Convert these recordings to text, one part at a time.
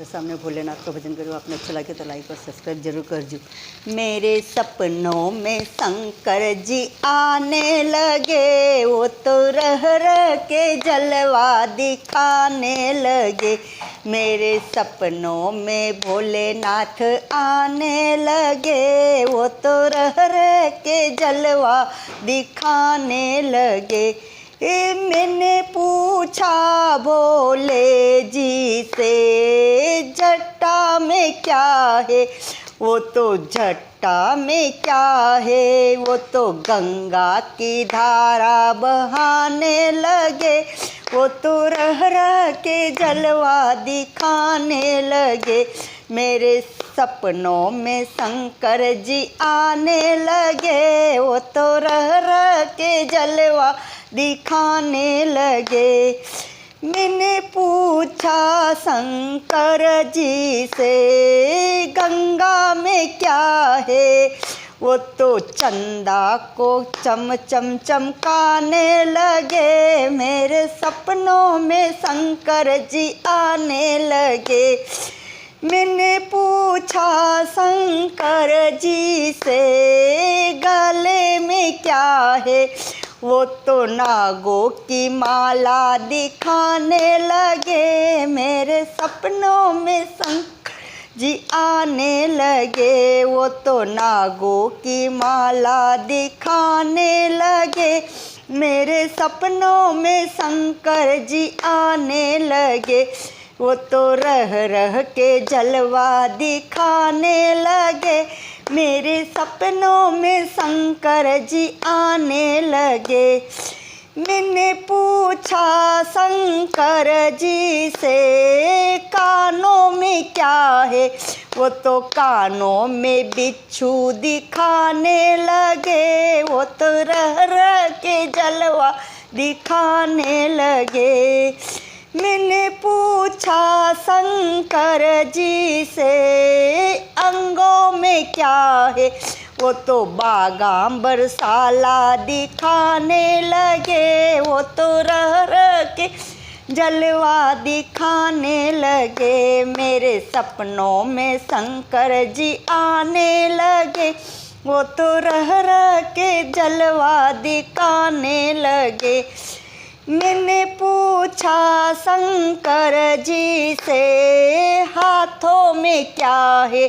तो सामने भोलेनाथ का भजन करो। आपने अच्छा लगे तो लाइक और सब्सक्राइब जरूर कर जो। मेरे सपनों में शंकर जी आने लगे, वो तो रह के जलवा दिखाने लगे। मेरे सपनों में भोलेनाथ आने लगे, वो तो रह के जलवा दिखाने लगे। मैंने पूछा भोले जी से, जटा में क्या है? वो तो जटा में क्या है? वो तो गंगा की धारा बहाने लगे, वो तो रह के जलवा दिखाने लगे। मेरे सपनों में शंकर जी आने लगे, वो तो रह के जलवा दिखाने लगे। मैंने पूछा शंकर जी से, गंगा में क्या है? वो तो चंदा को चम चम चमकाने लगे। मेरे सपनों में शंकर जी आने लगे। मैंने पूछा शंकर जी से, गले में क्या है? वो तो नागों की माला दिखाने लगे। मेरे सपनों में शंकर जी आने लगे, वो तो नागों की माला दिखाने लगे। मेरे सपनों में शंकर जी आने लगे, वो तो रह के जलवा दिखाने लगे। मेरे सपनों में शंकर जी आने लगे। मैंने पूछा शंकर जी से, कानों में क्या है? वो तो कानों में बिच्छू दिखाने लगे, वो तो रह के जलवा दिखाने लगे। मैंने पूछा शंकर जी से, अंगों में क्या है? वो तो बागांबर साला दिखाने लगे, वो तो रह के जलवा दिखाने लगे। मेरे सपनों में शंकर जी आने लगे, वो तो रह के जलवा दिखाने लगे। मैंने पूछा शंकर जी से, हाथों में क्या है?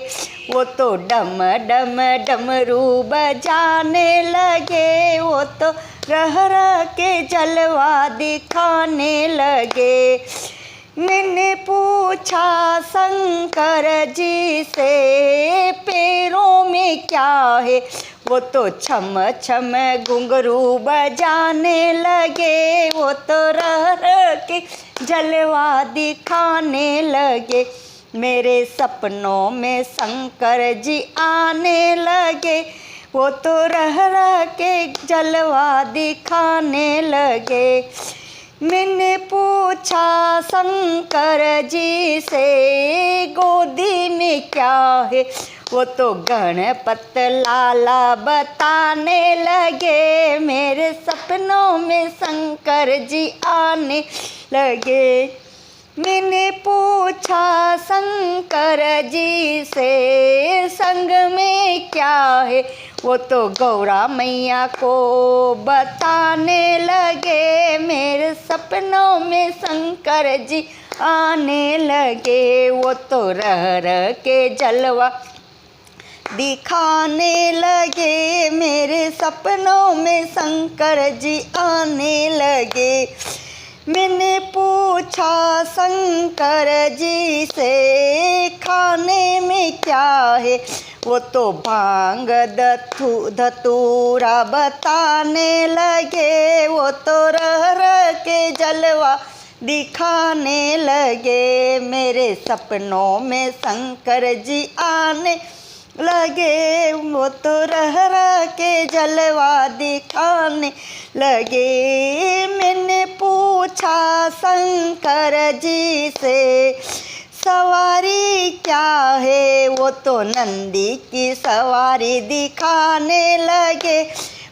वो तो डम डम डमरू बजाने लगे, वो तो रह के जलवा दिखाने लगे। मैंने पूछा शंकर जी से, पैरों में क्या है? वो तो छम छम घुंघरू बजाने लगे, वो तो रह के जलवा दिखाने लगे। मेरे सपनों में शंकर जी आने लगे, वो तो रह के जलवा दिखाने लगे। मैंने पूछा शंकर जी से, गोदी में क्या है? वो तो गणपत लाला बताने लगे। मेरे सपनों में शंकर जी आने लगे। मैंने पूछा शंकर जी से, संग में क्या है? वो तो गौरा मैया को बताने लगे। मेरे सपनों में शंकर जी आने लगे, वो तो रह के जलवा दिखाने लगे। मेरे सपनों में शंकर जी आने लगे। मैंने पूछा शंकर जी से, खाने में क्या है? वो तो भांग धतूरा बताने लगे, वो तो रह के जलवा दिखाने लगे। मेरे सपनों में शंकर जी आने लगे, वो तो रह के जलवा दिखाने लगे। मैंने पूछा शंकर जी से, सवारी क्या है? वो तो नंदी की सवारी दिखाने लगे,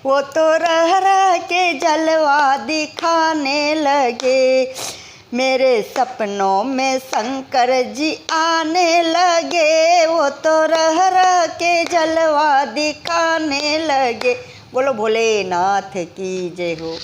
वो तो रह के जलवा दिखाने लगे। मेरे सपनों में शंकर जी आने लगे, वो तो रह रह के जलवा दिखाने लगे। बोलो भोलेनाथ की जय हो।